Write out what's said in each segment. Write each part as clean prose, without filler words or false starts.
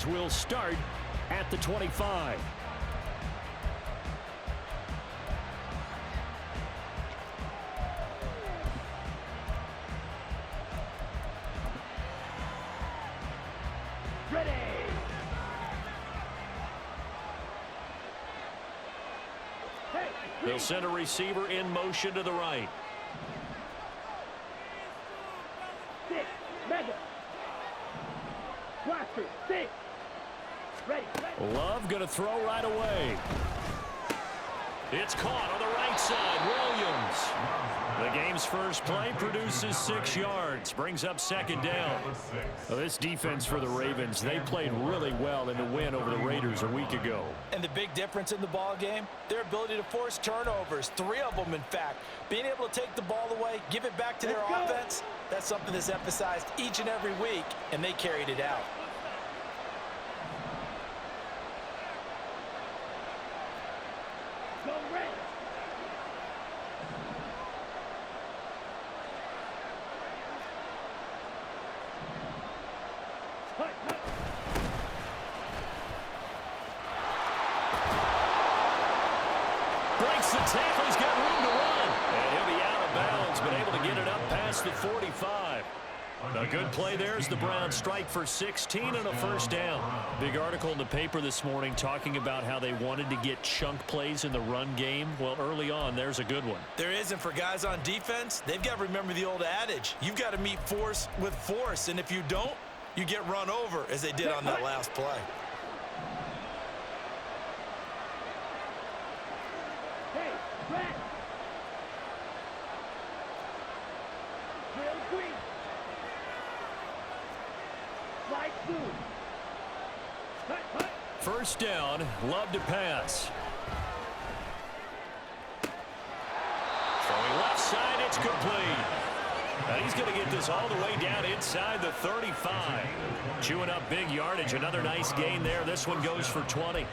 as we'll start at the 25. They'll send a receiver in motion to the right. Love going to throw right away. It's caught on the right side. Williams. The game's first play produces 6 yards. Brings up second down. Well, this defense for the Ravens, they played really well in the win over the Raiders a week ago. And the big difference in the ball game, their ability to force turnovers. 3 of them, in fact. Being able to take the ball away, give it back to their offense, that's something that's emphasized each and every week, and they carried it out. Breaks the tackle. He's got room to run. And he'll be out of bounds, but able to get it up past the 45. A good play there as the Browns strike for 16 and a first down. Big article in the paper this morning talking about how they wanted to get chunk plays in the run game. Well, early on, there's a good one. There is, and for guys on defense, they've got to remember the old adage. You've got to meet force with force, and if you don't, you get run over, as they did on that last play. First down, Love to pass. Throwing left side, it's complete. And he's going to get this all the way down inside the 35. Chewing up big yardage, another nice gain there. This one goes for 20.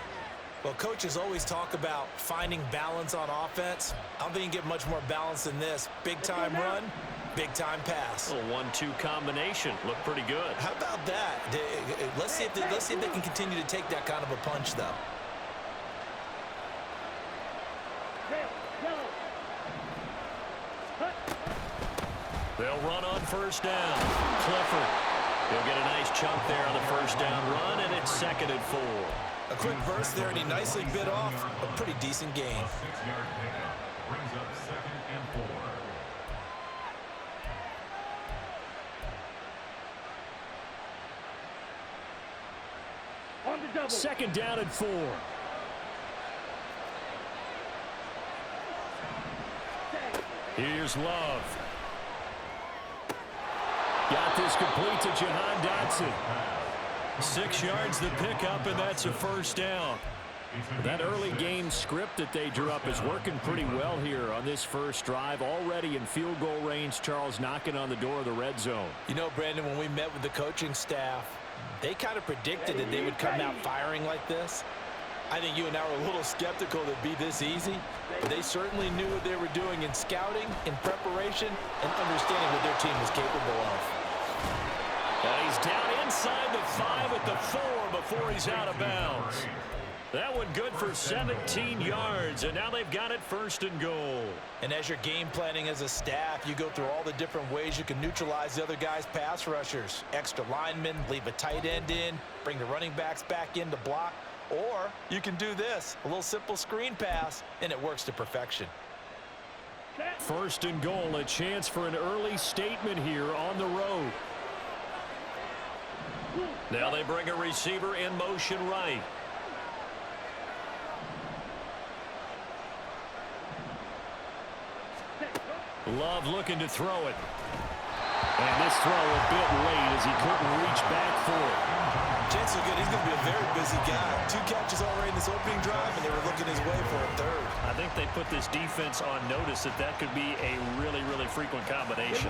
Well, coaches always talk about finding balance on offense. I don't think you can get much more balance than this. Big-time run, big-time pass. A 1-2 combination. Looked pretty good. How about that? Let's see if they can continue to take that kind of a punch, though. They'll run on first down. Clifford. He'll get a nice chunk there on the first down run, and it's 2nd and 4. A quick burst there, and he nicely bit off a pretty decent gain. 6-yard pickup brings up 2nd and 4. On the double. 2nd down and 4. Here's Love. Got this complete to Jahan Dotson. 6 yards the pickup, and that's a first down. That early game script that they drew up is working pretty well here on this first drive. Already in field goal range, Charles knocking on the door of the red zone. You know, Brandon, when we met with the coaching staff, they kind of predicted that they would come out firing like this. I think you and I were a little skeptical that it'd be this easy. But they certainly knew what they were doing in scouting, in preparation, and understanding what their team was capable of. And he's down inside the 5 at the 4 before he's out of bounds. That one good for 17 yards, and now they've got it 1st and goal. And as you're game planning as a staff, you go through all the different ways you can neutralize the other guy's pass rushers. Extra linemen, leave a tight end in, bring the running backs back in to block. Or you can do this, a little simple screen pass, and it works to perfection. 1st and goal, a chance for an early statement here on the road. Now they bring a receiver in motion right. Love looking to throw it. And this throw a bit late as he couldn't reach back for it. Chance so good, he's going to be a very busy guy. 2 catches already in this opening drive, and they were looking his way for a 3rd. I think they put this defense on notice that that could be a really, really frequent combination.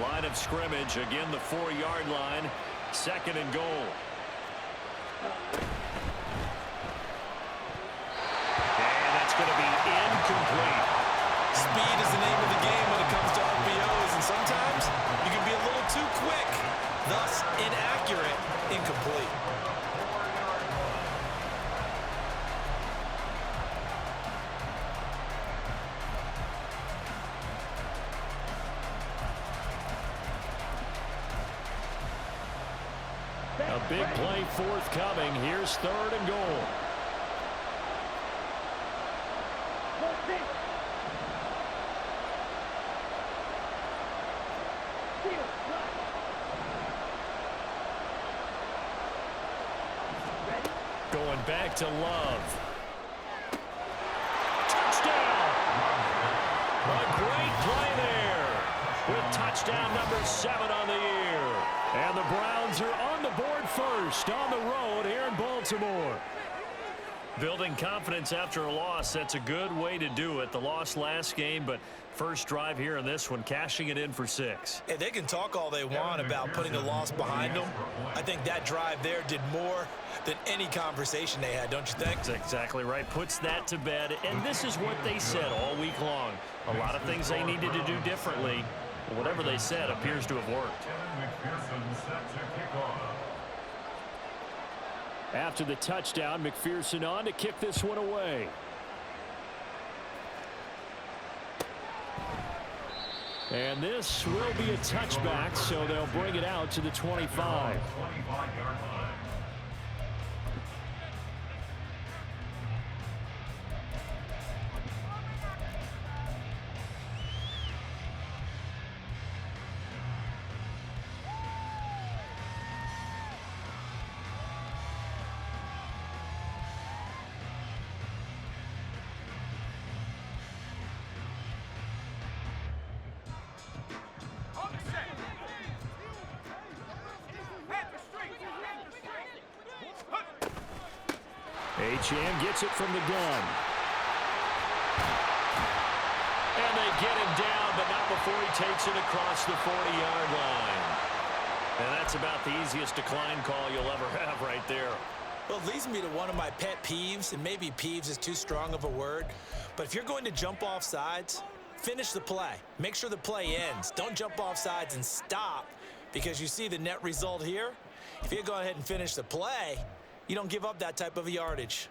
Line of scrimmage, again the 4-yard line. 2nd and goal. And that's going to be incomplete. Speed is the name of the game when it comes to RPOs, and sometimes you can be a little too quick, thus inaccurate, incomplete. big play forthcoming. Here's 3rd and goal. Going back to Love. Touchdown! A great play there with touchdown number 7 on the year. And the Browns are on the board first on the road here in Baltimore. Building confidence after a loss, that's a good way to do it. The loss last game, but first drive here in this one, cashing it in for 6. Hey, they can talk all they want about putting a loss behind them. I think that drive there did more than any conversation they had, don't you think? That's exactly right. Puts that to bed, and this is what they said all week long. A lot of things they needed to do differently. Whatever they said appears to have worked. After the touchdown, McPherson on to kick this one away. And this will be a touchback, so they'll bring it out to the 25. Achane gets it from the gun. And they get him down, but not before he takes it across the 40-yard line. And that's about the easiest decline call you'll ever have right there. Well, it leads me to one of my pet peeves, and maybe peeves is too strong of a word, but if you're going to jump off sides, finish the play. Make sure the play ends. Don't jump off sides and stop, because you see the net result here. If you go ahead and finish the play, you don't give up that type of yardage.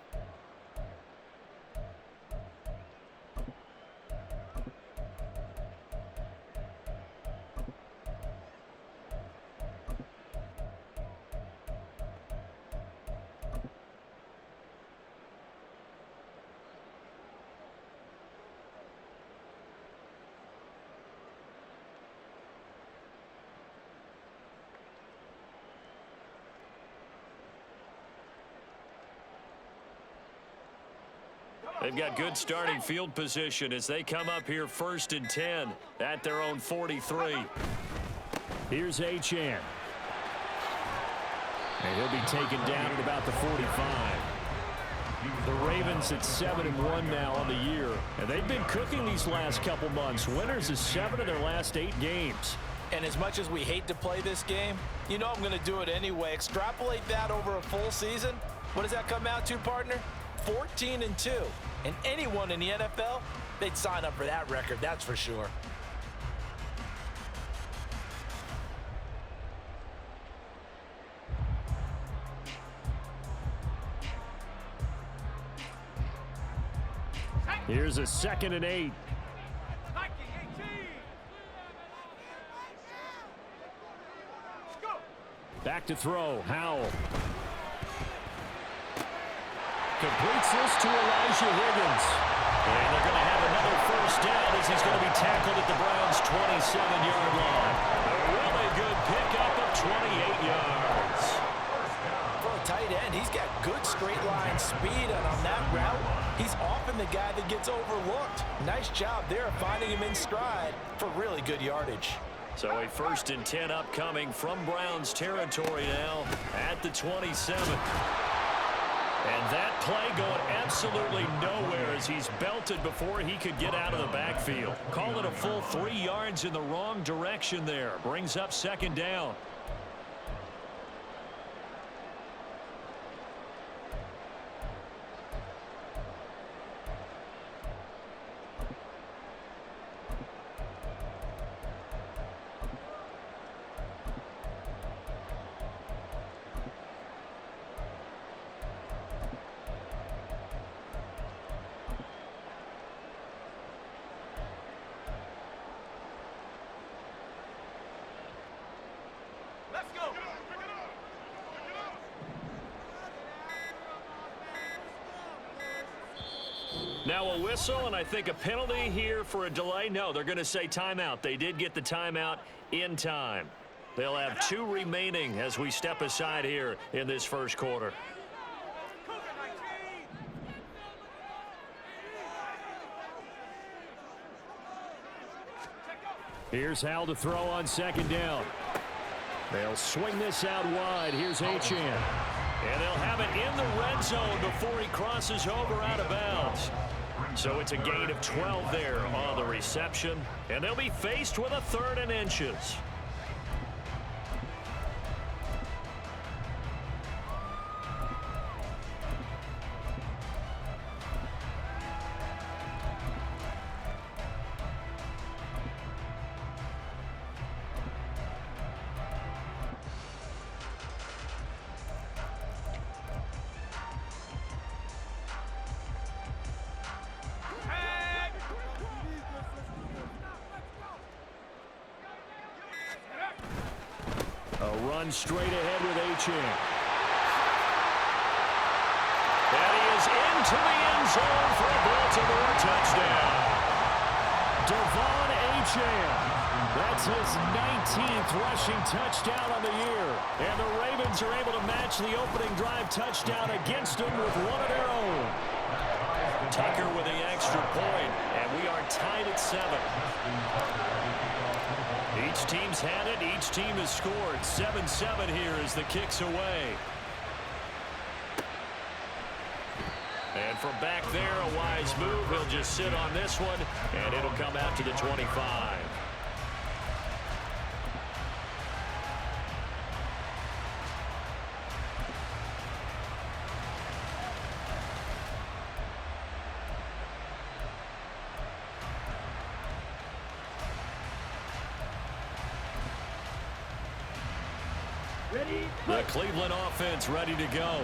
They've got good starting field position as they come up here 1st and 10 at their own 43. Here's Achane. And he'll be taken down at about the 45. The Ravens at 7-1 now on the year. And they've been cooking these last couple months. Winners is 7 of their last 8 games. And as much as we hate to play this game, you know I'm going to do it anyway. Extrapolate that over a full season. What does that come out to, partner? 14-2. And anyone in the NFL, they'd sign up for that record, that's for sure. Here's a 2nd and 8. Back to throw. Howell. Completes this to Elijah Higgins. And they're going to have another 1st down as he's going to be tackled at the Browns' 27-yard line. A really good pickup of 28 yards. For a tight end, he's got good straight line speed, and on that route, he's often the guy that gets overlooked. Nice job there finding him in stride for really good yardage. So a 1st and 10 upcoming from Browns territory now at the 27. And that play going absolutely nowhere as he's belted before he could get out of the backfield. Call it a full 3 yards in the wrong direction there. Brings up 2nd down. Now a whistle, and I think a penalty here for a delay. No, they're going to say timeout. They did get the timeout in time. They'll have 2 remaining as we step aside here in this first quarter. Here's Hal to throw on second down. They'll swing this out wide. Here's Achane. And they'll have it in the red zone before he crosses over out of bounds. So it's a gain of 12 there on the reception. And they'll be faced with a 3rd and inches. Run straight ahead with Achane. And he is into the end zone for a Baltimore touchdown. Devon Achane. That's his 19th rushing touchdown on the year. And the Ravens are able to match the opening drive touchdown against them with one of their own. Tucker with the extra point, and we are tied at 7. Each team's had it. Each team has scored. 7-7 here as the kick's away. And from back there, a wise move. He'll just sit on this one, and it'll come out to the 25. The Cleveland offense ready to go.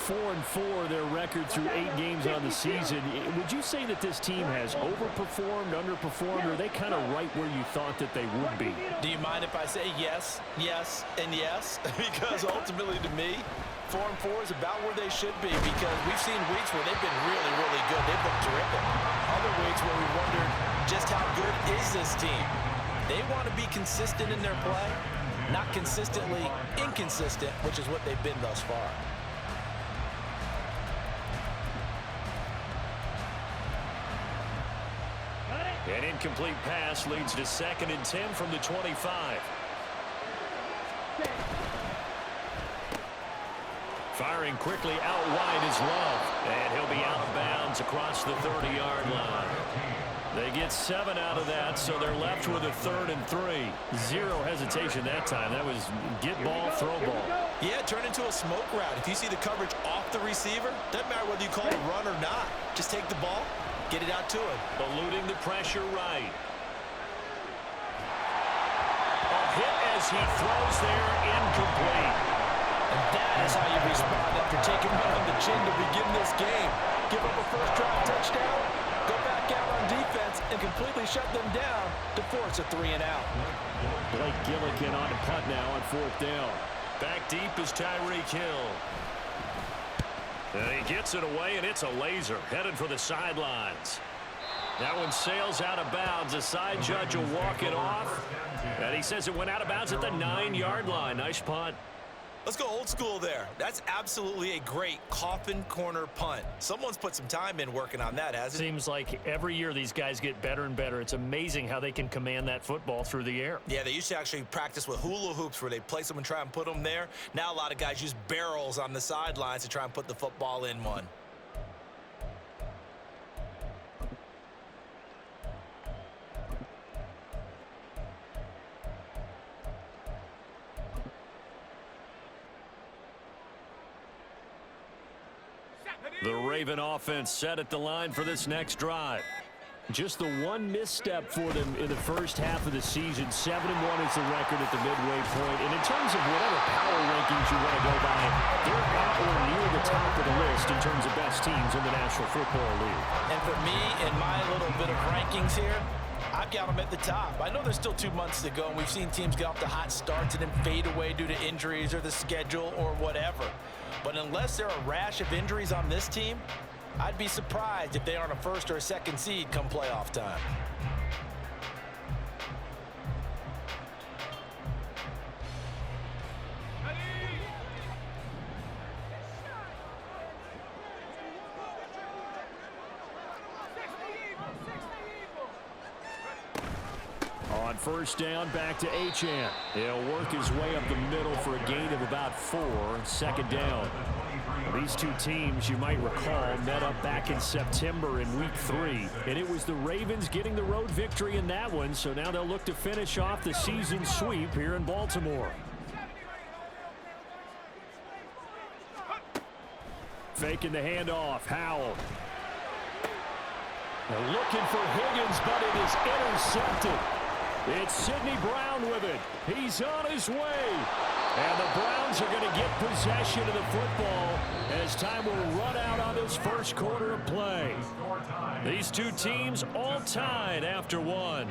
4-4 their record through 8 games on the season. Would you say that this team has overperformed, underperformed, or are they kind of right where you thought that they would be? Do you mind if I say yes, yes, and yes? Because ultimately to me, 4-4 is about where they should be, because we've seen weeks where they've been really, really good. They've looked terrific. Other weeks where we wondered just how good is this team. They want to be consistent in their play. Not consistently inconsistent, which is what they've been thus far. An incomplete pass leads to 2nd and 10 from the 25. Firing quickly out wide is Love, and he'll be out of bounds across the 30-yard line. They get 7 out of that, so they're left with a 3rd and 3. Zero hesitation that time. That was get ball, throw ball. Yeah, turn into a smoke route. If you see the coverage off the receiver, doesn't matter whether you call it a run or not. Just take the ball, get it out to him. Eluding the pressure right. A hit as he throws there, incomplete. And that is how you respond after taking one on the chin to begin this game. Give up a first drive touchdown, go back out on defense and completely shut them down to force a 3-and-out. Blake Gillikin on the punt now on 4th down. Back deep is Tyreek Hill. And he gets it away, and it's a laser headed for the sidelines. That one sails out of bounds. The side judge will walk it off. And he says it went out of bounds at the 9-yard line. Nice punt. Let's go old school there. That's absolutely a great coffin corner punt. Someone's put some time in working on that, hasn't it? Seems like every year these guys get better and better. It's amazing how they can command that football through the air. Yeah, they used to actually practice with hula hoops where they place them and try and put them there. Now a lot of guys use barrels on the sidelines to try and put the football in one. The Raven offense set at the line for this next drive. Just the one misstep for them in the first half of the season. 7-1 is the record at the midway point. And in terms of whatever power rankings you want to go by, they're at or near the top of the list in terms of best teams in the National Football League. And for me, in my little bit of rankings here, I've got them at the top. I know there's still 2 months to go, and we've seen teams get off to hot starts and then fade away due to injuries or the schedule or whatever. But unless there are a rash of injuries on this team, I'd be surprised if they aren't a first or a second seed come playoff time. On first down, back to Achane. He'll work his way up the middle for a gain of about 4. Second down. These two teams, you might recall, met up back in September in Week 3. And it was the Ravens getting the road victory in that one, so now they'll look to finish off the season sweep here in Baltimore. Faking the handoff, Howell. They're looking for Higgins, but it is intercepted. It's Sidney Brown with it. He's on his way. And the Browns are going to get possession of the football as time will run out on this first quarter of play. These two teams all tied after one.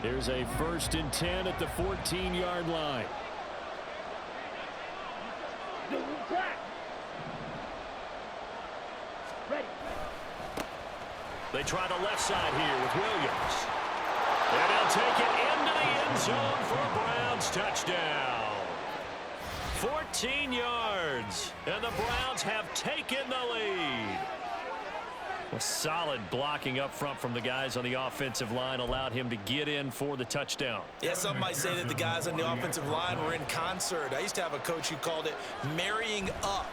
Here's a 1st and 10 at the 14-yard line. They try the left side here with Williams. And he'll take it into the end zone for a Browns touchdown. 14 yards, and the Browns have taken the lead. A solid blocking up front from the guys on the offensive line allowed him to get in for the touchdown. Yeah, some might say that the guys on the offensive line were in concert. I used to have a coach who called it marrying up,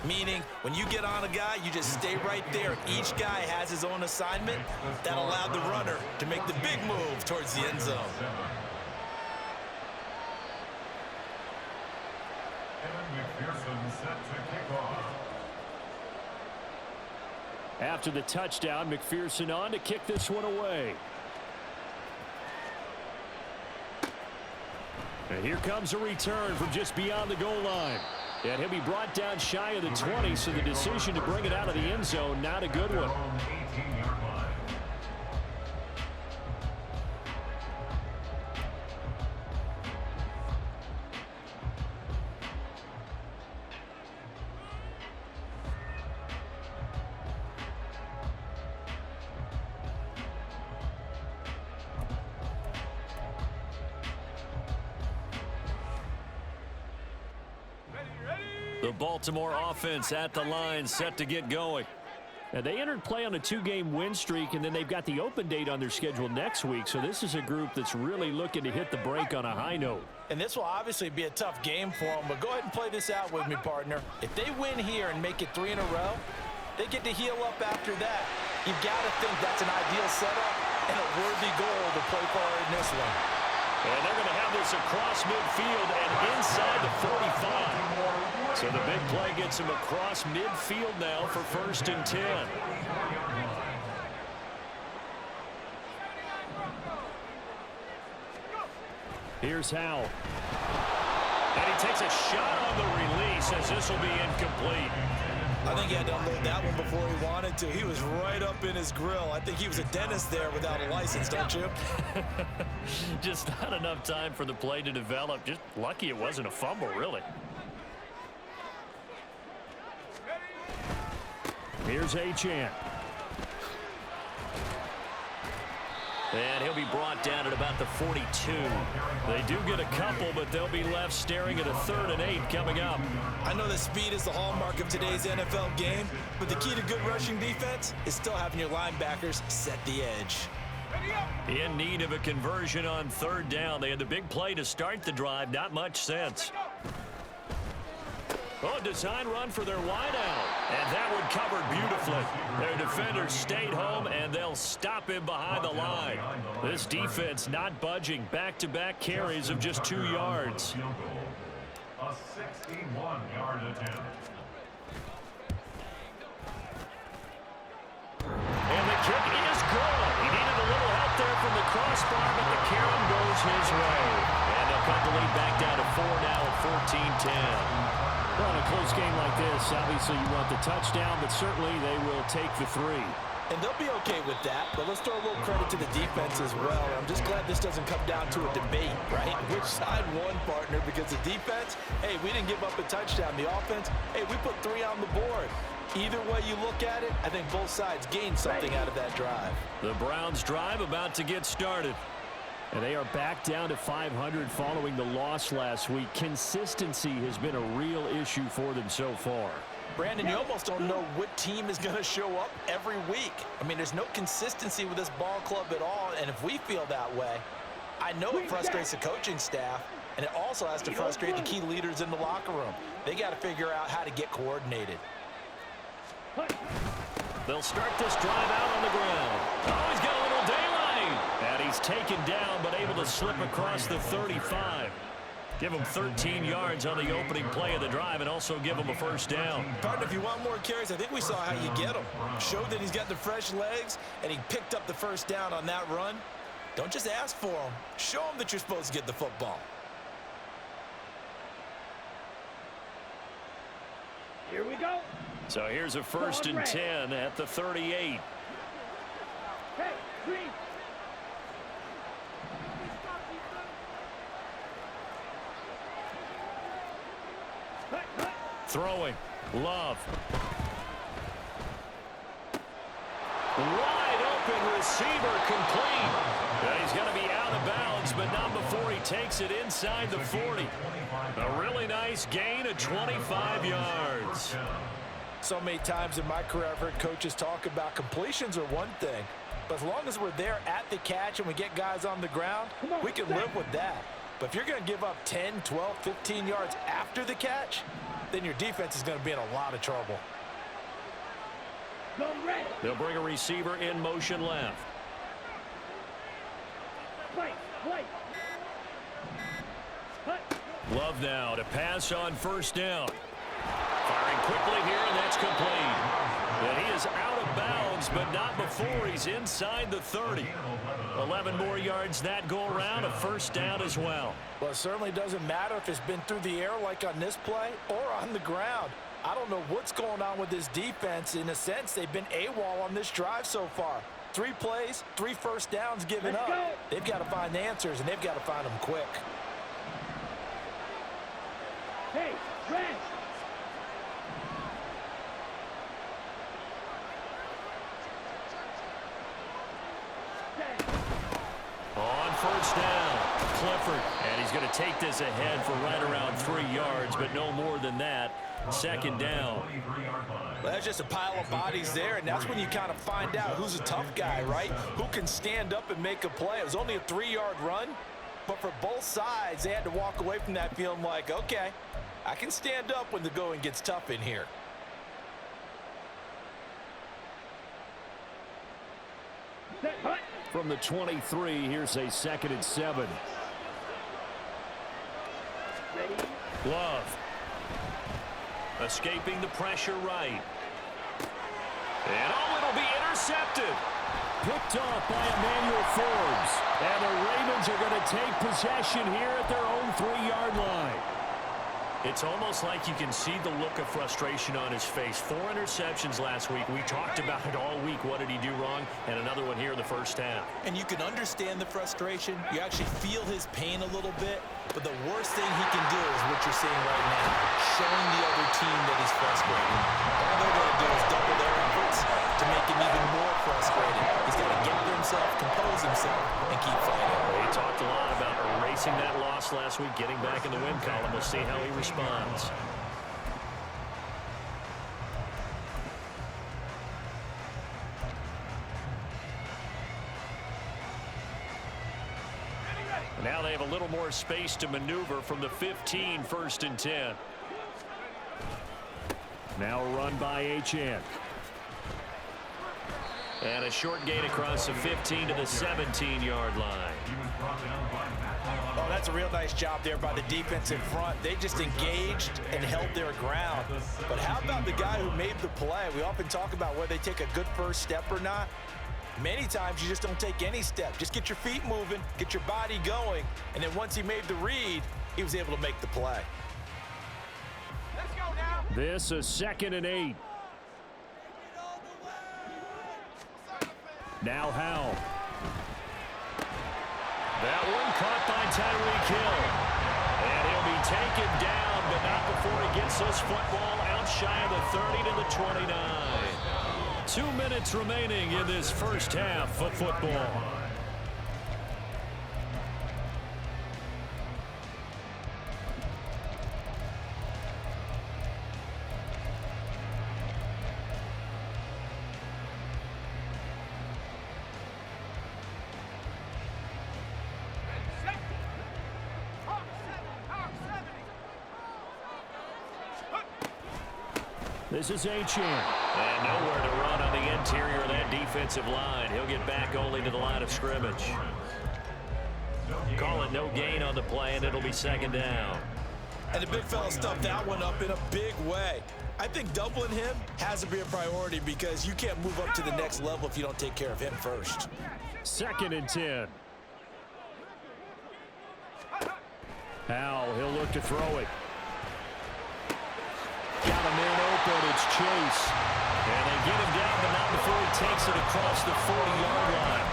meaning when you get on a guy, you just stay right there. Each guy has his own assignment. That allowed the runner to make the big move towards the end zone. McPherson set to kick off. After the touchdown, McPherson on to kick this one away. And here comes a return from just beyond the goal line. And he'll be brought down shy of the 20, so the decision to bring it out of the end zone, not a good one. 18-yard line. The Baltimore offense at the line, set to get going. Now, they entered play on a 2-game win streak, and then they've got the open date on their schedule next week, so this is a group that's really looking to hit the break on a high note. And this will obviously be a tough game for them, but go ahead and play this out with me, partner. If they win here and make it 3 in a row, they get to heal up after that. You've got to think that's an ideal setup and a worthy goal to play for in this one. And they're going to have this across midfield and inside the 45. So the big play gets him across midfield now for 1st and 10. Here's Howell. And he takes a shot on the release as this will be incomplete. I think he had to unload that one before he wanted to. He was right up in his grill. I think he was a dentist there without a license, don't you? Just not enough time for the play to develop. Just lucky it wasn't a fumble, really. Here's Achane. And he'll be brought down at about the 42. They do get a couple, but they'll be left staring at a 3rd and 8 coming up. I know that speed is the hallmark of today's NFL game, but the key to good rushing defense is still having your linebackers set the edge. In need of a conversion on 3rd down. They had the big play to start the drive. Not much sense. Oh, design run for their wideout. And that one covered beautifully. Their defenders stayed home, and they'll stop him behind the line. This defense not budging. Back-to-back carries of just 2 yards. A 61-yard attempt. And the kick is good. He needed a little help there from the crossbar, but the carry goes his way. And they'll cut the lead back down to 4 now at 14-10. Well, in a close game like this, obviously you want the touchdown, but certainly they will take the 3. And they'll be okay with that, but let's throw a little credit to the defense as well. I'm just glad this doesn't come down to a debate, right? Which side won, partner? Because the defense, hey, we didn't give up a touchdown. The offense, hey, we put 3 on the board. Either way you look at it, I think both sides gained something out of that drive. The Browns drive about to get started. And they are back down to 500 following the loss last week. Consistency has been a real issue for them so far. Brandon, you almost don't know what team is going to show up every week. I mean, there's no consistency with this ball club at all, and if we feel that way, I know it frustrates the coaching staff, and it also has to frustrate the key leaders in the locker room. They got to figure out how to get coordinated. They'll start this drive out on the ground. Oh, he's got a little daylight. And he's taken down, but able to slip across the 35. Give him 13 yards on the opening play of the drive and also give him a first down. Partner, if you want more carries, I think we saw how you get him. Showed that he's got the fresh legs, and he picked up the first down on that run. Don't just ask for him. Show him that you're supposed to get the football. Here we go. So here's a 1st and 10 at the 38. Hey, green. Throwing. Love. Wide open receiver complete. And he's going to be out of bounds, but not before he takes it inside the 40. A really nice gain of 25 yards. So many times in my career, I've heard coaches talk about completions are one thing, but as long as we're there at the catch and we get guys on the ground, we can live with that. But if you're going to give up 10, 12, 15 yards after the catch, then your defense is going to be in a lot of trouble. They'll bring a receiver in motion left. Love now to pass on 1st down. Firing quickly here, and that's complete. And he is out of bounds, but not before he's inside the 30. 11 more yards that go around, a 1st down as well. Well, it certainly doesn't matter if it's been through the air like on this play or on the ground. I don't know what's going on with this defense. In a sense, they've been AWOL on this drive so far. 3 plays, 3 first downs given up. They've got to find the answers, and they've got to find them quick. Hey, Trent. On 1st down, Clifford. And he's going to take this ahead for right around 3 yards, but no more than that. 2nd down. Well, that's just a pile of bodies there, and that's when you kind of find out who's a tough guy, right? Who can stand up and make a play. It was only a 3-yard run, but for both sides, they had to walk away from that feeling like, okay, I can stand up when the going gets tough in here. From the 23, here's a 2nd and 7. Love. Escaping the pressure right. And oh, it'll be intercepted. Picked off by Emmanuel Forbes. And the Ravens are going to take possession here at their own 3-yard line. It's almost like you can see the look of frustration on his face. 4 interceptions last week. We talked about it all week. What did he do wrong? And another one here in the 1st half. And you can understand the frustration. You actually feel his pain a little bit. But the worst thing he can do is what you're seeing right now, showing the other team that he's frustrated. All they're going to do is double their efforts to make him even more frustrated. He's got to gather himself, compose himself, and keep fighting. He talked a lot about erasing that loss last week, getting back in the win column. We'll see how he responds. Now they have a little more space to maneuver from the 15, 1st and 10. Now a run by H.N. And a short gain across the 15 to the 17-yard line. Oh, that's a real nice job there by the defense in front. They just engaged and held their ground. But how about the guy who made the play? We often talk about whether they take a good first step or not. Many times you just don't take any step. Just get your feet moving, get your body going, and then once he made the read, he was able to make the play. Let's go, This is 2nd and 8. Now Howell. That one caught by Tyreek Hill. And he'll be taken down, but not before he gets this football out shy of the 30 to the 29. 2 minutes remaining in this first half of football. This is Achane. And nowhere to run on the interior of that defensive line. He'll get back only to the line of scrimmage. Call it no gain on the play, and it'll be 2nd down. And the big fella stuffed that one up in a big way. I think doubling him has to be a priority because you can't move up to the next level if you don't take care of him first. 2nd and 10. Howell, he'll look to throw it. Got a man open. It's Chase. And they get him down, but not before he takes it across the 40-yard line.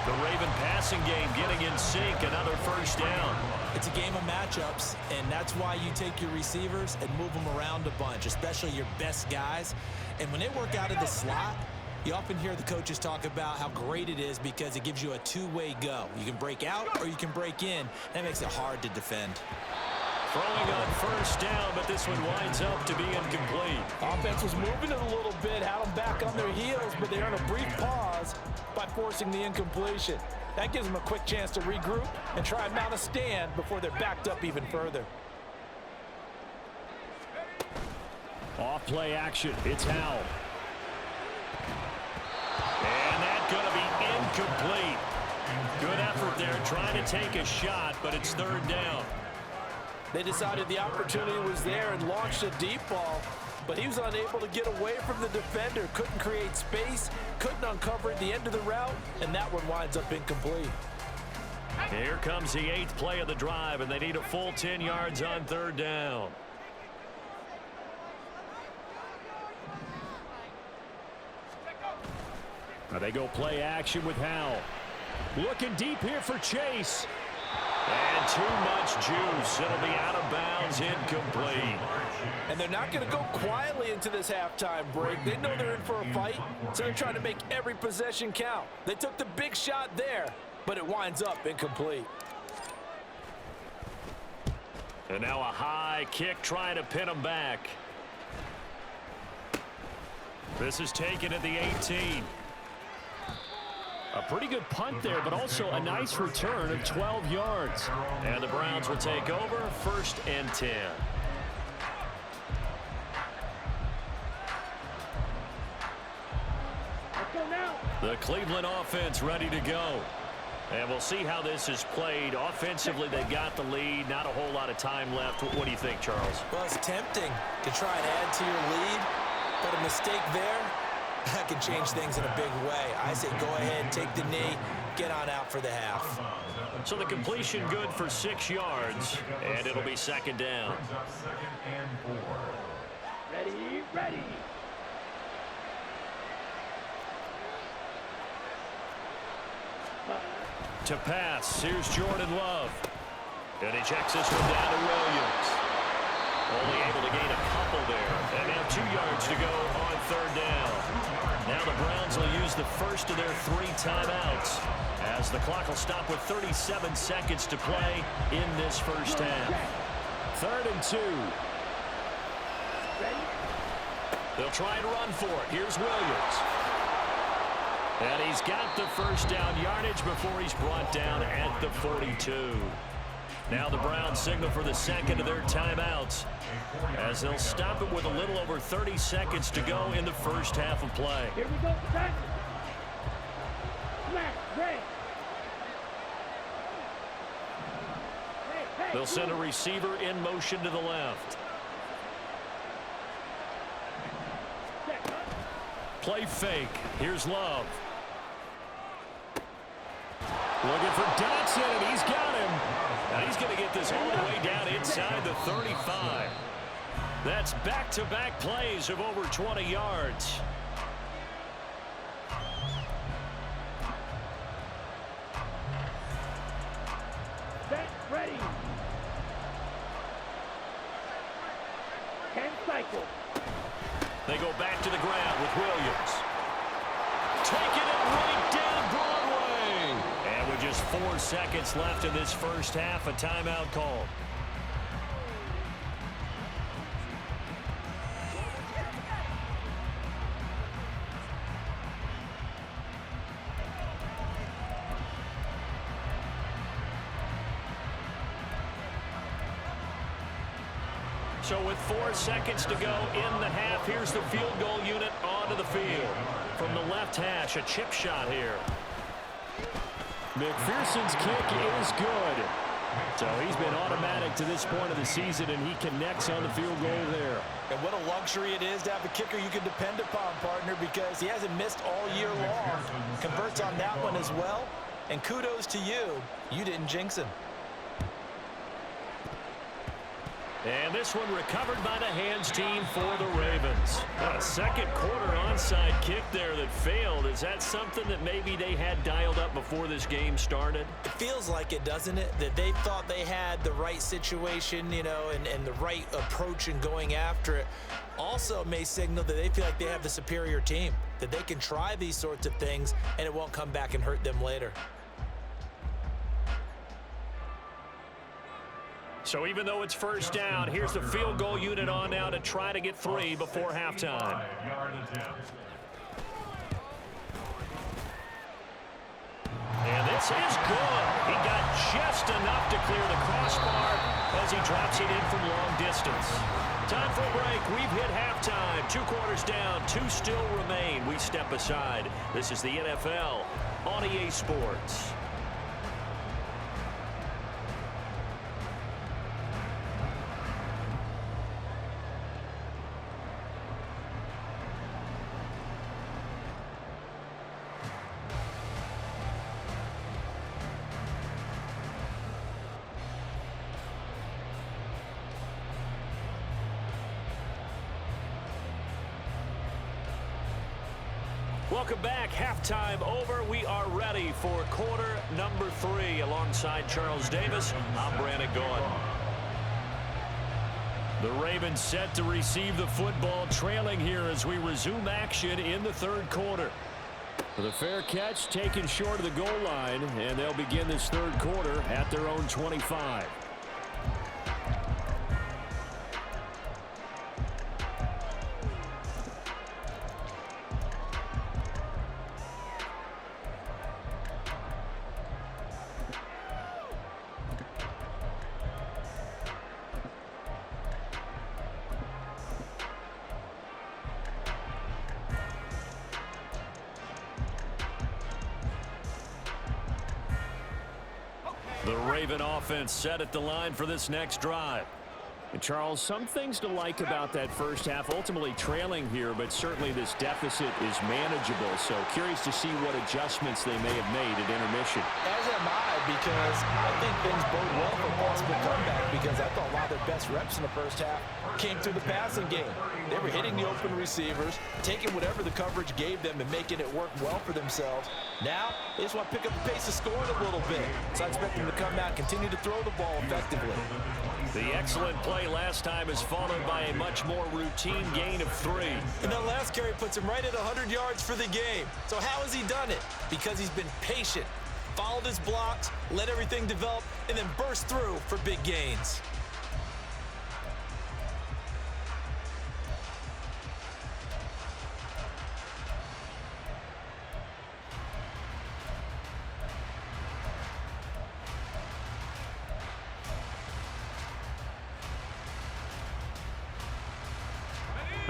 The Raven passing game getting in sync. Another first down. It's a game of matchups, and that's why you take your receivers and move them around a bunch, especially your best guys. And when they work out of the slot, you often hear the coaches talk about how great it is because it gives you a two-way go. You can break out or you can break in. That makes it hard to defend. Throwing on first down, but this one winds up to be incomplete. Offense was moving it a little bit, had them back on their heels, but they earned a brief pause by forcing the incompletion. That gives them a quick chance to regroup and try and mount a stand before they're backed up even further. Off play action. It's Howell. And that's going to be incomplete. Good effort there trying to take a shot, but it's 3rd down. They decided the opportunity was there and launched a deep ball, but he was unable to get away from the defender, couldn't create space, couldn't uncover at the end of the route, and that one winds up incomplete. Here comes the 8th play of the drive, and they need a full 10 yards on 3rd down. Now they go play action with Howell. Looking deep here for Chase. And too much juice. It'll be out of bounds, incomplete. And they're not going to go quietly into this halftime break. They know they're in for a fight, so they're trying to make every possession count. They took the big shot there, but it winds up incomplete. And now a high kick trying to pin them back. This is taken at the 18. A pretty good punt there, but also a nice return of 12 yards. And the Browns will take over, 1st and 10. Let's go now. The Cleveland offense ready to go. And we'll see how this is played. Offensively, they got the lead. Not a whole lot of time left. What do you think, Charles? Well, it's tempting to try and add to your lead, but a mistake there, that can change things in a big way. I say go ahead, take the knee, get on out for the half. So the completion good for 6 yards, and it'll be 2nd down. Ready, ready. To pass, here's Jordan Love. And he checks this one down to Williams. Only able to gain a couple there. And now 2 yards to go on 3rd down. Now the Browns will use the first of their 3 timeouts as the clock will stop with 37 seconds to play in this first half. 3rd and 2. They'll try and run for it. Here's Williams. And he's got the first down yardage before he's brought down at the 42. Now the Browns signal for the second of their timeouts as they'll stop it with a little over 30 seconds to go in the first half of play. Here we go, set. Smash, break. They'll send a receiver in motion to the left. Play fake. Here's Love. Looking for Dotson, and he's got him. And he's going to get this all the way down inside the 35. That's back-to-back plays of over 20 yards. Set, ready. 10 cycles. They go back to the ground with Williams. Taking it right down Broadway. And with just 4 seconds left in this first half, a timeout call. So with 4 seconds to go in the half, here's the field goal unit onto the field. From the left hash, a chip shot here. McPherson's kick is good. So he's been automatic to this point of the season, and he connects on the field goal there. And what a luxury it is to have a kicker you can depend upon, partner, because he hasn't missed all year long. Converts on that one as well. And kudos to you. You didn't jinx him. And this one recovered by the hands team for the Ravens. A second quarter onside kick there that failed. Is that something that maybe they had dialed up before this game started? It feels like it, doesn't it? That they thought they had the right situation, you know, and the right approach in going after it. Also may signal that they feel like they have the superior team, that they can try these sorts of things and it won't come back and hurt them later. So even though it's first down, here's the field goal unit on now to try to get 3 before halftime. And this is good. He got just enough to clear the crossbar as he drops it in from long distance. Time for a break. We've hit halftime. 2 quarters down, 2 still remain. We step aside. This is the NFL on EA Sports. Welcome back. Halftime over. We are ready for quarter number 3. Alongside Charles Davis, I'm Brandon Gaudin. The Ravens set to receive the football, trailing here as we resume action in the third quarter. The fair catch taken short of the goal line, and they'll begin this third quarter at their own 25. The Raven offense set at the line for this next drive. And Charles, some things to like about that first half. Ultimately trailing here, but certainly this deficit is manageable. So curious to see what adjustments they may have made at intermission. As am I, because I think things bode well for a possible comeback, because I thought a lot of their best reps in the first half came through the passing game. They were hitting the open receivers, taking whatever the coverage gave them and making it work well for themselves. Now, they just want to pick up the pace of scoring a little bit. So I expect them to come out and continue to throw the ball effectively. The excellent play last time is followed by a much more routine gain of 3. And that last carry puts him right at 100 yards for the game. So how has he done it? Because he's been patient, followed his blocks, let everything develop, and then burst through for big gains.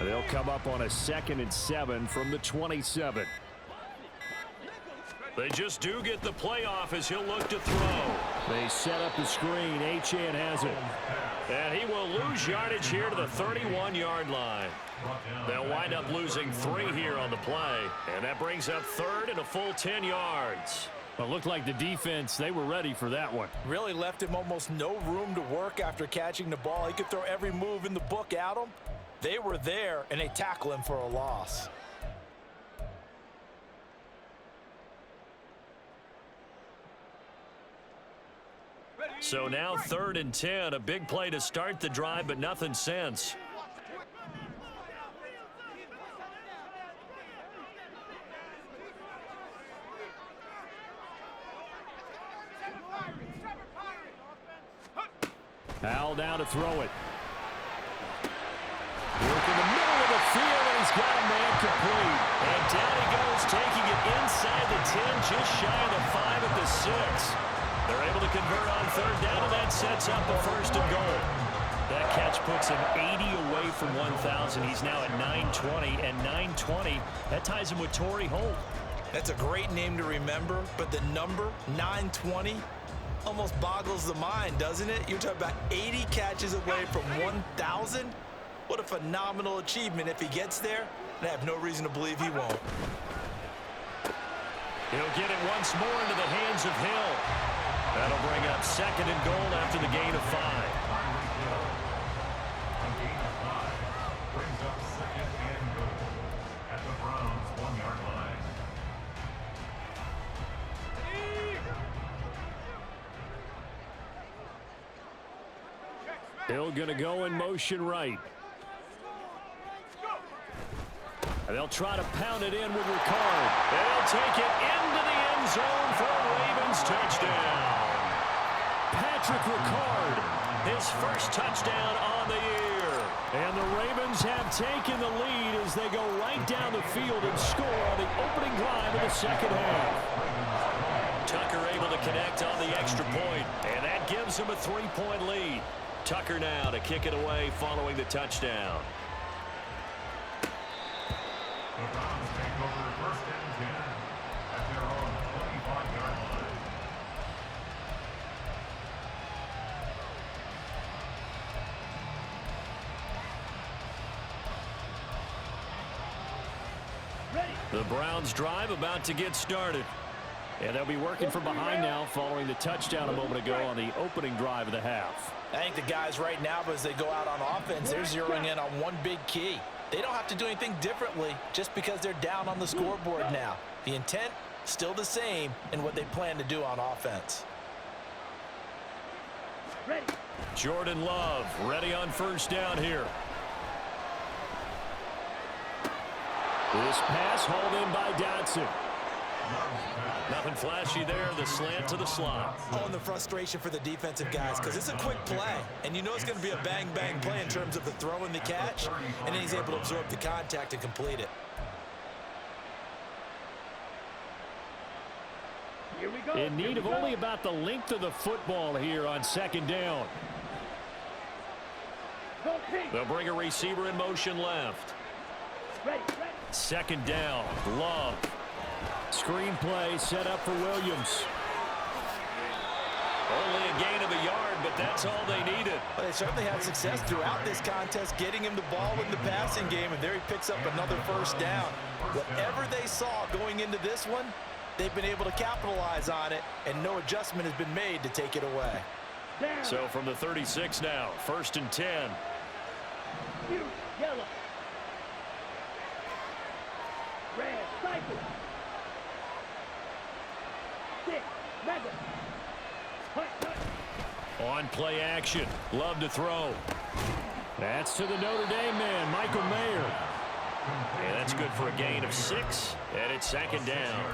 They'll come up on a 2nd and 7 from the 27. They just do get the playoff as he'll look to throw. They set up the screen. Achane has it. And he will lose yardage here to the 31-yard line. They'll wind up losing 3 here on the play. And that brings up 3rd and a full 10 yards. Well, it looked like the defense, they were ready for that one. Really left him almost no room to work after catching the ball. He could throw every move in the book at him. They were there, and they tackle him for a loss. So now 3rd and 10, a big play to start the drive, but nothing since. Al now to throw it. Work in the middle of the field, and he's got a man complete. And down he goes, taking it inside the 10, just shy of the 5 at the 6. They're able to convert on 3rd down, and that sets up a 1st and goal. That catch puts him 80 away from 1,000. He's now at 920, and 920, that ties him with Torrey Holt. That's a great name to remember, but the number, 920, almost boggles the mind, doesn't it? You're talking about 80 catches away from 1,000? What a phenomenal achievement if he gets there, and I have no reason to believe he won't. He'll get it once more into the hands of Hill. That'll bring up 2nd and goal after the gain of 5. A gain of 5 brings up 2nd and goal at the Browns' 1-yard line. Hill going to go in motion right. And they'll try to pound it in with Ricard. They'll take it into the end zone for a Ravens touchdown. Patrick Ricard, his first touchdown on the year. And the Ravens have taken the lead as they go right down the field and score on the opening drive of the 2nd half. Tucker able to connect on the extra point, and that gives him a 3-point lead. Tucker now to kick it away following the touchdown. The Browns take over 1st and 10 at their own 25-yard line. The Browns drive about to get started. And they'll be working from behind now following the touchdown a moment ago on the opening drive of the half. I think the guys right now, as they go out on offense, they're zeroing in on one big key. They don't have to do anything differently just because they're down on the scoreboard now. The intent, still the same in what they plan to do on offense. Ready. Jordan Love ready on 1st down here. This pass hauled in by Dotson. Nothing flashy there. The slant to the slot. Oh, and the frustration for the defensive guys, because it's a quick play. And you know it's going to be a bang-bang play in terms of the throw and the catch. And then he's able to absorb the contact and complete it. Here we go. In need of only about the length of the football here on 2nd down. Go pink. They'll bring a receiver in motion left. Ready. 2nd down. Love. Screen play set up for Williams. Only a gain of a yard, but that's all they needed. Well, they certainly had success throughout this contest, getting him the ball in the passing game, and there he picks up another 1st down. Whatever they saw going into this one, they've been able to capitalize on it, and no adjustment has been made to take it away. Down. So from the 36 now, 1st and 10. Huge. Yellow. Red. Cycle. 6. Mega. On play action. Love to throw. That's to the Notre Dame man, Michael Mayer. And that's good for a gain of 6. And it's 2nd down.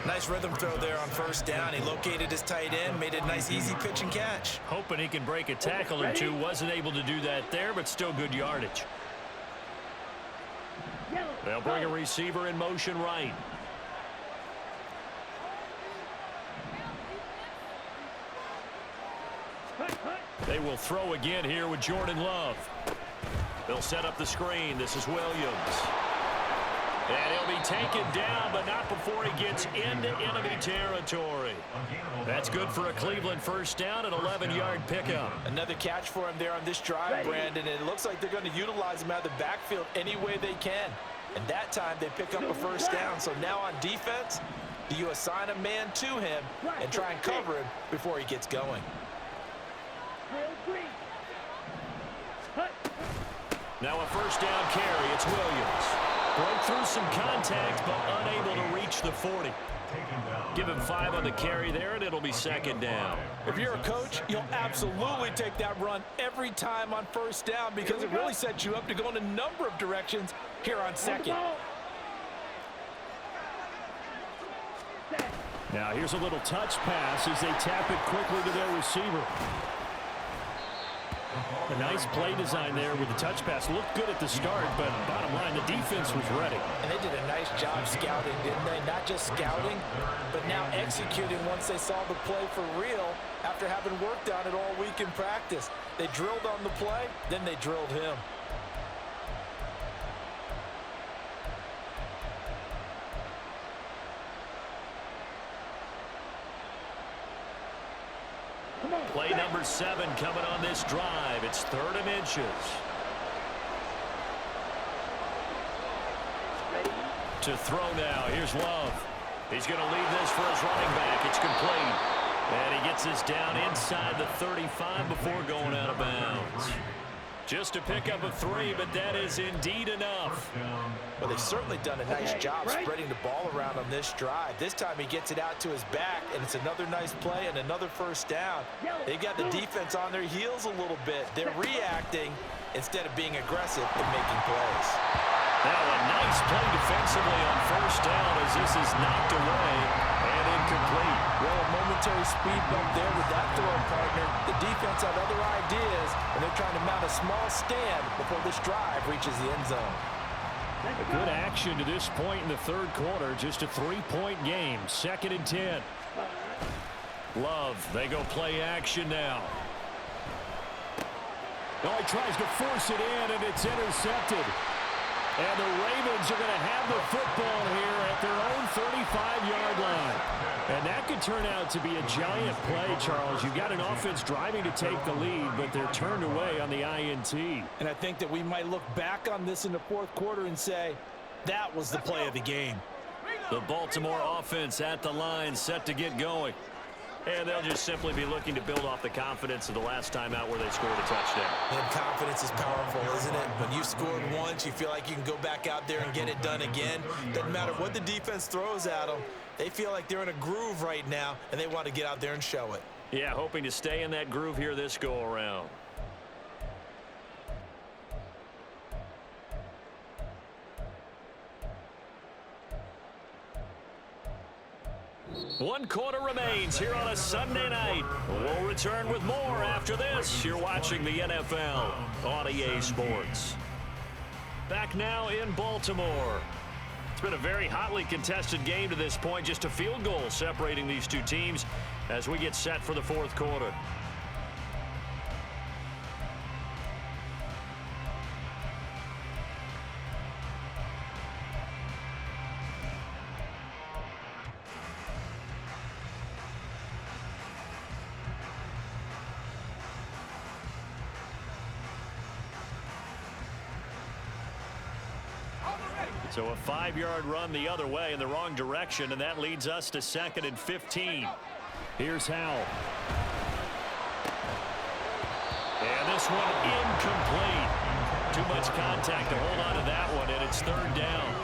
Nice rhythm throw there on 1st down. He located his tight end, made it a nice easy pitch and catch. Hoping he can break a tackle or two. Wasn't able to do that there, but still good yardage. Yellow. They'll bring a receiver in motion right. They will throw again here with Jordan Love. They'll set up the screen. This is Williams. And he'll be taken down, but not before he gets into enemy territory. That's good for a Cleveland 1st down, an 11-yard pickup. Another catch for him there on this drive, Brandon, and it looks like they're going to utilize him out of the backfield any way they can. And that time they pick up a first down. So now on defense, do you assign a man to him and try and cover him before he gets going? Now a first down carry. It's Williams. Broke through some contact, but unable to reach the 40. Give him 5 on the carry there, and it'll be second down. If you're a coach, you'll absolutely take that run every time on first down because it really sets you up to go in a number of directions here on second. Now here's a little touch pass as they tap it quickly to their receiver. A nice play design there with the touch pass. Looked good at the start, but bottom line, the defense was ready. And they did a nice job scouting, didn't they? Not just scouting, but now executing once they saw the play for real after having worked on it all week in practice. They drilled on the play, then they drilled him. Play number 7 coming on this drive. It's 3rd and inches. To throw now. Here's Love. He's going to lead this for his running back. It's complete. And he gets this down inside the 35 before going out of bounds. Just a pickup of 3, but that is indeed enough. Well, they've certainly done a nice job spreading the ball around on this drive. This time he gets it out to his back, and it's another nice play and another first down. They've got the defense on their heels a little bit. They're reacting instead of being aggressive and making plays. Now a nice play defensively on first down as this is knocked away and incomplete. Well, a momentary speed bump there with that throw, partner. The defense had other ideas, and they're trying to mount a small stand before this drive reaches the end zone. A good action to this point in the 3rd quarter. Just a 3-point game. 2nd and 10. Love, they go play action now. Oh, he tries to force it in, and it's intercepted. And the Ravens are going to have the football here at their own 35-yard line. And that could turn out to be a giant play, Charles. You've got an offense driving to take the lead, but they're turned away on the INT. And I think that we might look back on this in the 4th quarter and say, that was the play of the game. The Baltimore offense at the line, set to get going. And they'll just simply be looking to build off the confidence of the last time out where they scored a touchdown. And confidence is powerful, isn't it? When you've scored once, you feel like you can go back out there and get it done again. Doesn't matter what the defense throws at them. They feel like they're in a groove right now, and they want to get out there and show it. Yeah, hoping to stay in that groove here this go-around. One quarter remains here on a Sunday night. We'll return with more after this. You're watching the NFL on EA Sports. Back now in Baltimore. It's been a very hotly contested game to this point. Just a field goal separating these two teams as we get set for the 4th quarter. So a 5-yard run the other way in the wrong direction, and that leads us to 2nd and 15. Here's Howell. And this one incomplete. Too much contact to hold on to that one, and it's 3rd down.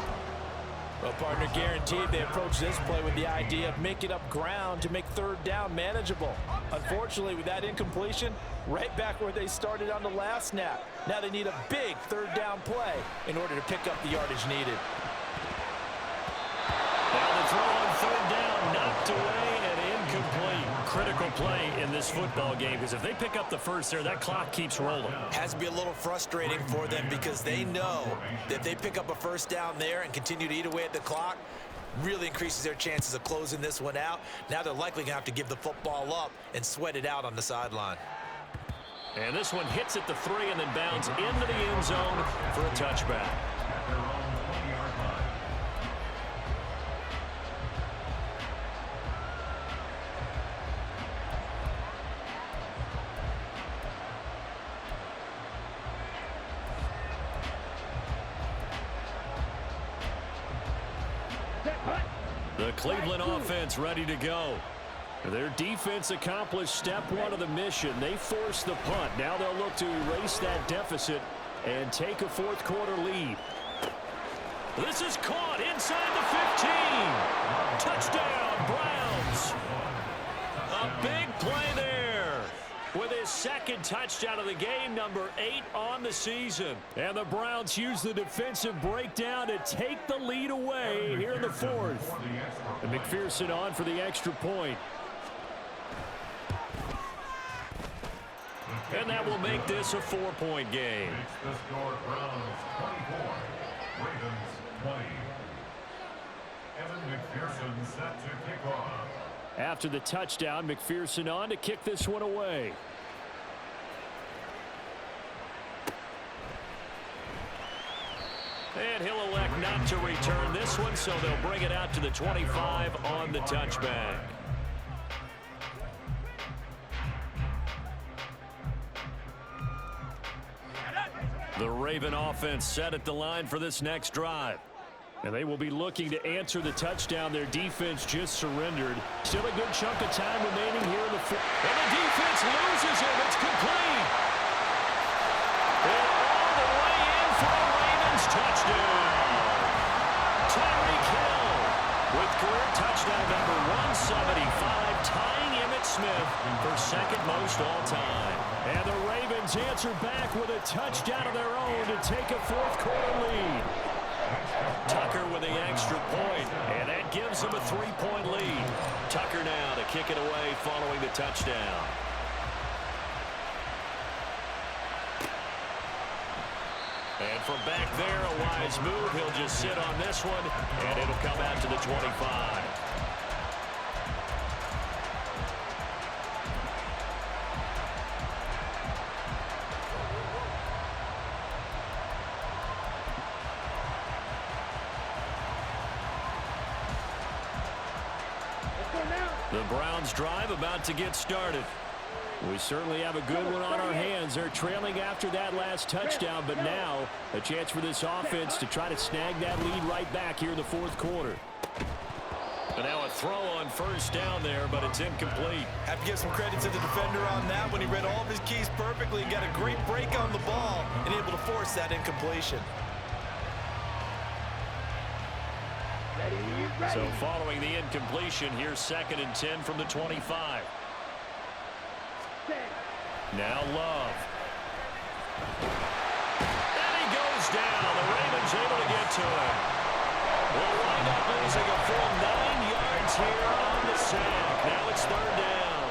Well, partner, guaranteed they approach this play with the idea of making up ground to make 3rd down manageable. Unfortunately, with that incompletion, right back where they started on the last snap. Now they need a big 3rd down play in order to pick up the yardage needed. Now the throw on 3rd down, knocked away and incomplete. Critical play in this football game, because if they pick up the first there, that clock keeps rolling. Has to be a little frustrating for them because they know that if they pick up a first down there and continue to eat away at the clock, really increases their chances of closing this one out. Now they're likely going to have to give the football up and sweat it out on the sideline. And this one hits at the 3 and then bounds into the end zone for a touchback. The Cleveland offense ready to go. Their defense accomplished step one of the mission. They forced the punt. Now they'll look to erase that deficit and take a fourth quarter lead. This is caught inside the 15. Touchdown, Browns. A big play there with his second touchdown of the game, number 8 on the season. And the Browns use the defensive breakdown to take the lead away here in the fourth. And McPherson on for the extra point. And that will make this a 4-point game. The score, Browns 24, Ravens 20. Evan McPherson set to kick off. After the touchdown, McPherson on to kick this one away. And he'll elect not to return this one, so they'll bring it out to the 25 on the touchback. The Raven offense set at the line for this next drive. And they will be looking to answer the touchdown their defense just surrendered. Still a good chunk of time remaining here in the fourth. And the defense loses him. It's complete. And all the way in for a Ravens touchdown. Tyreek Hill with career touchdown number 175, tying Emmitt Smith for second most all time. And the Ravens answer back with a touchdown of their own to take a fourth quarter lead. Tucker with the extra point, and that gives him a 3-point lead. Tucker now to kick it away following the touchdown. And from back there, a wise move. He'll just sit on this one, and it'll come out to the 25. The Browns drive about to get started. We certainly have a good one on our hands. They're trailing after that last touchdown, but now a chance for this offense to try to snag that lead right back here in the fourth quarter. And now a throw on first down there, but it's incomplete. Have to give some credit to the defender on that when he read all of his keys perfectly and got a great break on the ball and able to force that incompletion. So following the incompletion, here's 2nd and 10 from the 25. Now Love. And he goes down. The Ravens able to get to him. We'll wind up losing a full 9 yards here on the sack. Now it's 3rd down.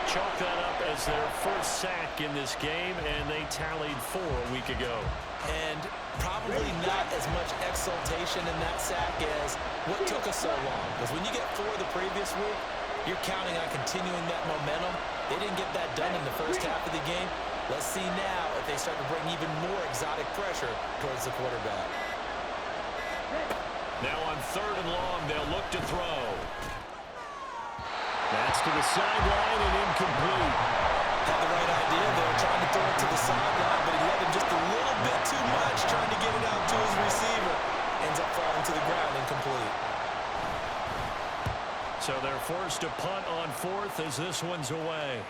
Chalk that up as their first sack in this game, and they tallied 4 a week ago. And probably not as much exultation in that sack as what took us so long. Because when you get 4 the previous week, you're counting on continuing that momentum. They didn't get that done in the first half of the game. Let's see now if they start to bring even more exotic pressure towards the quarterback. Now on 3rd and long, they'll look to throw. That's to the sideline and incomplete. Had the right idea there, trying to throw it to the sideline, but he let him just a little bit too much, trying to get it out to his receiver. Ends up falling to the ground, incomplete. So they're forced to punt on 4th as this one's away.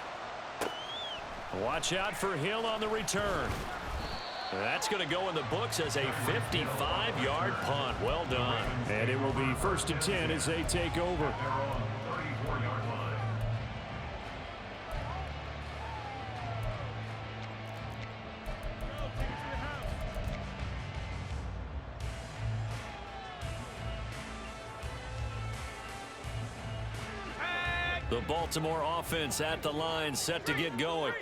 Watch out for Hill on the return. That's going to go in the books as a 55-yard punt. Well done. And it will be 1st and 10 as they take over. They're on 34-yard line. The Baltimore offense at the line, set to get going.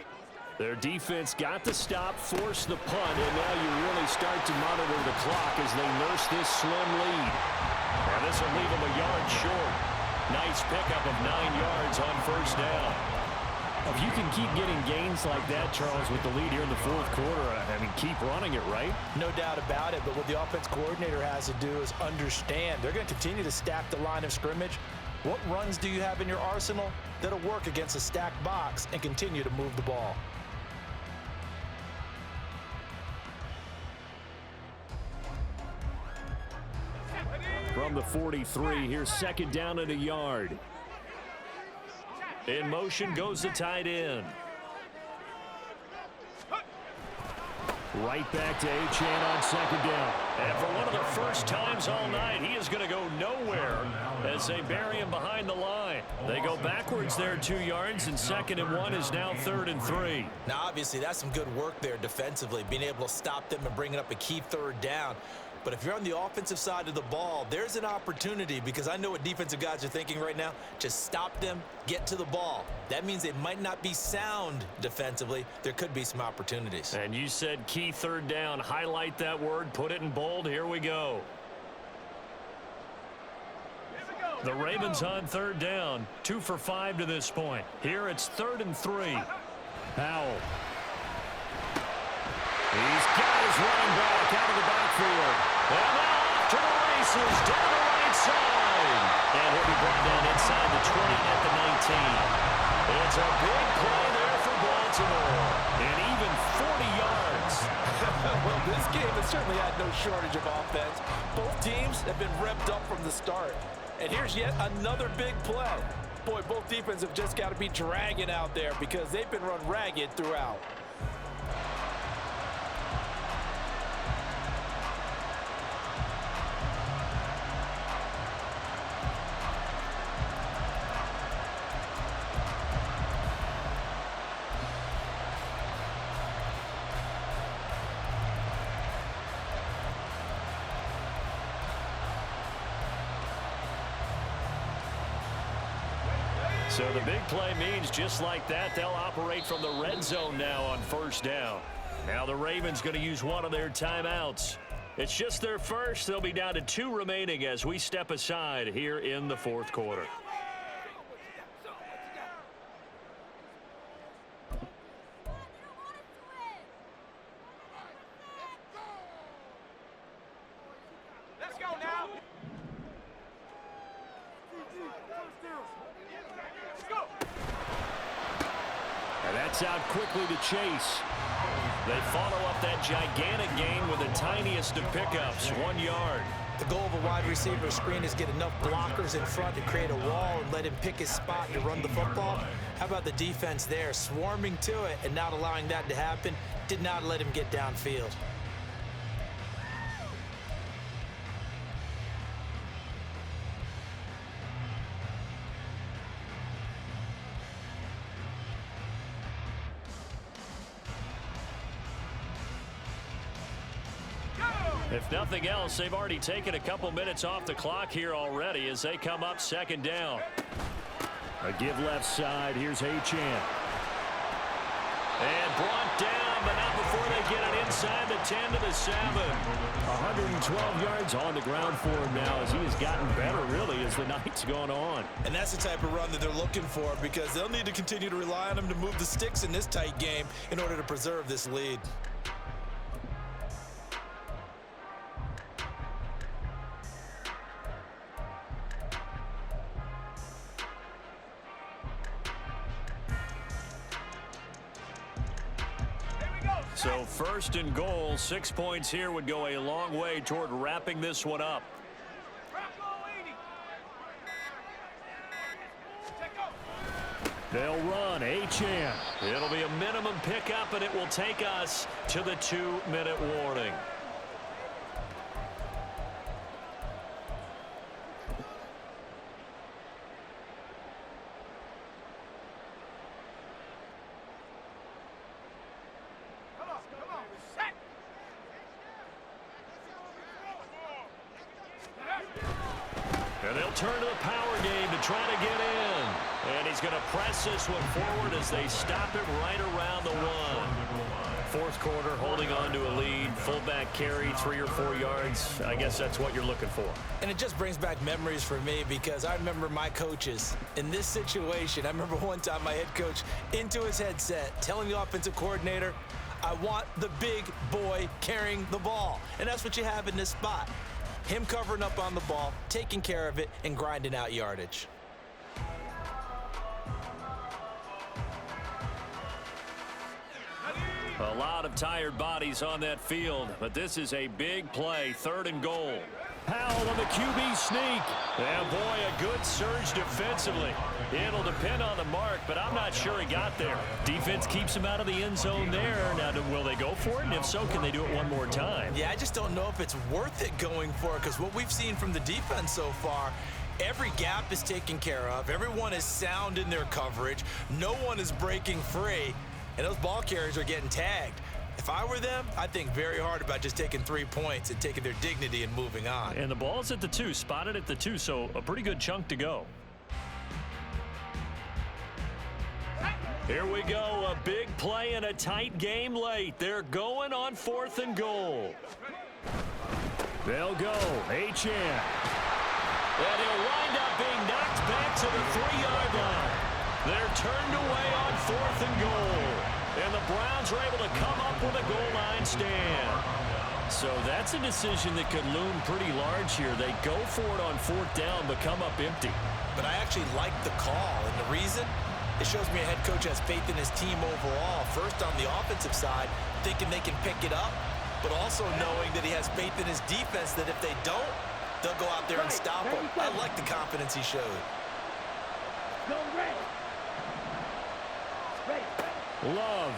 Their defense got the stop, forced the punt, and now you really start to monitor the clock as they nurse this slim lead. And this will leave them a yard short. Nice pickup of 9 yards on first down. If you can keep getting gains like that, Charles, with the lead here in the fourth quarter, I mean, keep running it, right? No doubt about it, but what the offense coordinator has to do is understand they're going to continue to stack the line of scrimmage. What runs do you have in your arsenal that'll work against a stacked box and continue to move the ball? From from the 43. Here's second down and a yard. In motion goes the tight end. Right back to Achane on second down. And for one of the first times all night, he is going to go nowhere as they bury him behind the line. They go backwards there 2 yards, and 2nd and 1 is now 3rd and 3. Now, obviously, that's some good work there defensively, being able to stop them and bringing up a key 3rd down. But if you're on the offensive side of the ball, there's an opportunity, because I know what defensive guys are thinking right now. Just stop them, get to the ball. That means they might not be sound defensively. There could be some opportunities. And you said key 3rd down. Highlight that word, put it in bold. Here we go. The Ravens on 3rd down, 2 for 5 to this point. Here it's 3rd and 3. Powell. He's got his running back out of the backfield. And now off to the races down the right side. And he'll be brought down inside the 20 at the 19. It's a big play there for Baltimore. And even 40 yards. Well, this game has certainly had no shortage of offense. Both teams have been revved up from the start. And here's yet another big play. Boy, both defenses have just got to be dragging out there because they've been run ragged throughout. So the big play means just like that, they'll operate from the red zone now on 1st down. Now the Ravens going to use one of their timeouts. It's just their first. They'll be down to 2 remaining as we step aside here in the 4th quarter. Out quickly to Chase. They follow up that gigantic gain with the tiniest of pickups, 1 yard. The goal of a wide receiver screen is get enough blockers in front to create a wall and let him pick his spot to run the football. How about the defense there, swarming to it and not allowing that to happen? Did not let him get downfield. If nothing else, they've already taken a couple minutes off the clock here already as they come up 2nd down. A give left side. Here's Achane. And brought down, but not before they get it inside the 10 to the 7. 112 yards on the ground for him now as he has gotten better, really, as the night's gone on. And that's the type of run that they're looking for because they'll need to continue to rely on him to move the sticks in this tight game in order to preserve this lead. So 1st and goal, 6 points here would go a long way toward wrapping this one up. They'll run. Achane. It'll be a minimum pickup, and it will take us to the 2-minute warning. And they'll turn to the power game to try to get in. And he's going to press this one forward as they stop it right around the 1. 4th quarter, holding on to a lead. Fullback carry, 3 or 4 yards. I guess that's what you're looking for. And it just brings back memories for me because I remember my coaches in this situation. I remember one time my head coach into his headset telling the offensive coordinator, I want the big boy carrying the ball. And that's what you have in this spot. Him covering up on the ball, taking care of it, and grinding out yardage. A lot of tired bodies on that field, but this is a big play, 3rd and goal. Powell on the QB sneak. And boy, a good surge defensively. It'll depend on the mark, but I'm not sure he got there. Defense keeps him out of the end zone there. Now, will they go for it? And if so, can they do it one more time? Yeah, I just don't know if it's worth it going for it, because what we've seen from the defense so far, every gap is taken care of. Everyone is sound in their coverage. No one is breaking free, and those ball carriers are getting tagged. If I were them, I'd think very hard about just taking 3 points and taking their dignity and moving on. And the ball's at the 2, spotted at the 2, so a pretty good chunk to go. Here we go, a big play and a tight game late. They're going on 4th and goal. They'll go, H.N. And he'll wind up being knocked back to the 3-yard line. They're turned away on 4th and goal. And the Browns are able to come up with a goal line stand. So that's a decision that could loom pretty large here. They go for it on 4th down, but come up empty. But I actually like the call, and the reason? It shows me a head coach has faith in his team overall. First on the offensive side, thinking they can pick it up, but also knowing that he has faith in his defense that if they don't, they'll go out there and stop him. I like the confidence he showed. Go red. Red. Love.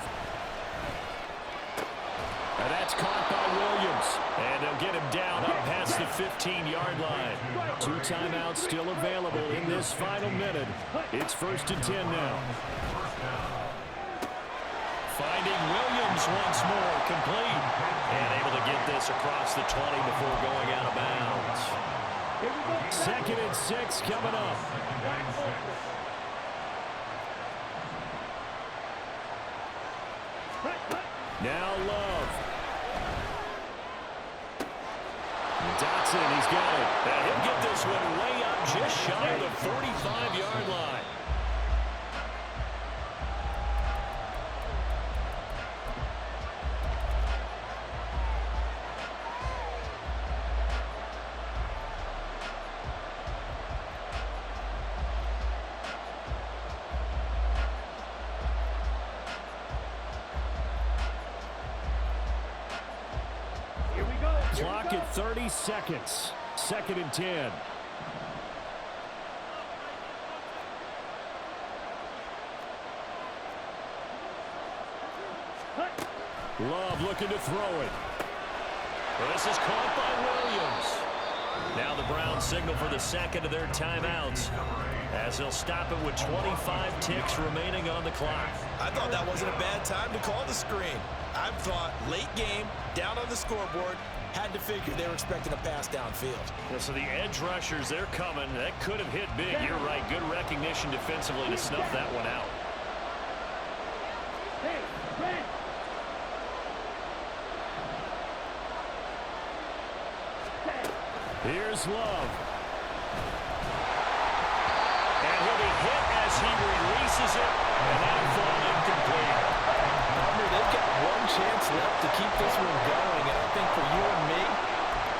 And that's caught by Williams. And they'll get him down up past the 15-yard line. 2 timeouts still available in this final minute. It's 1st and 10 now. Finding Williams once more, complete. And able to get this across the 20 before going out of bounds. 2nd and 6 coming up. Now Love. Dotson, he's got it. And he'll get this one way up just shy of the 45-yard line. Clock at 30 seconds. 2nd and 10. Love looking to throw it. This is caught by Williams. Now the Browns signal for the 2nd of their timeouts, as they'll stop it with 25 ticks remaining on the clock. I thought that wasn't a bad time to call the screen. I thought late game, down on the scoreboard, had to figure they were expecting a pass downfield. Well, so the edge rushers, they're coming. That could have hit big. You're right. Good recognition defensively to snuff that one out. Here's Love. And he'll be hit as he releases it. And that'll fall incomplete. They've got one chance left to keep this one going, and I think for you and me,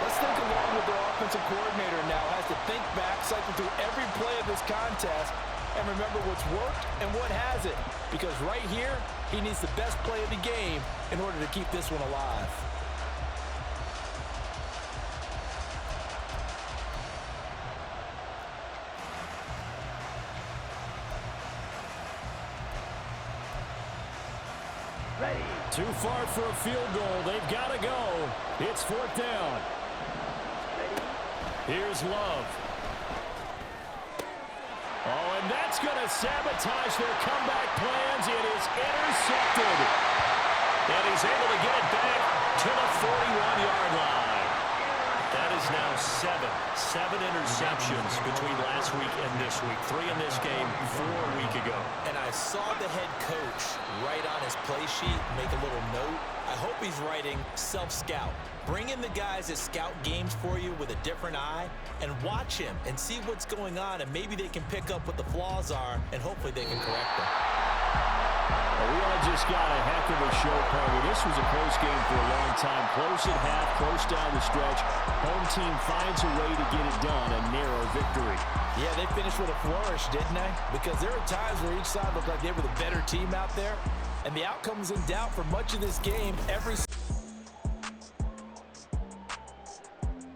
let's think along with their offensive coordinator now. Has to think back, cycle through every play of this contest, and remember what's worked and what hasn't. Because right here, he needs the best play of the game in order to keep this one alive. Too far for a field goal. They've got to go. It's 4th down. Here's Love. Oh, and that's going to sabotage their comeback plans. It is intercepted. And he's able to get it back to the 41-yard line. That is now 7 interceptions between last week and this week. 3 in this game, 4 a week ago. And I saw the head coach write on his play sheet, make a little note. I hope he's writing self-scout. Bring in the guys that scout games for you with a different eye and watch him and see what's going on, and maybe they can pick up what the flaws are, and hopefully they can correct them. We all just got a heck of a show, Parker. This was a close game for a long time. Close at half, close down the stretch. Home team finds a way to get it done, a narrow victory. Yeah, they finished with a flourish, didn't they? Because there were times where each side looked like they were the better team out there, and the outcome was in doubt for much of this game. Every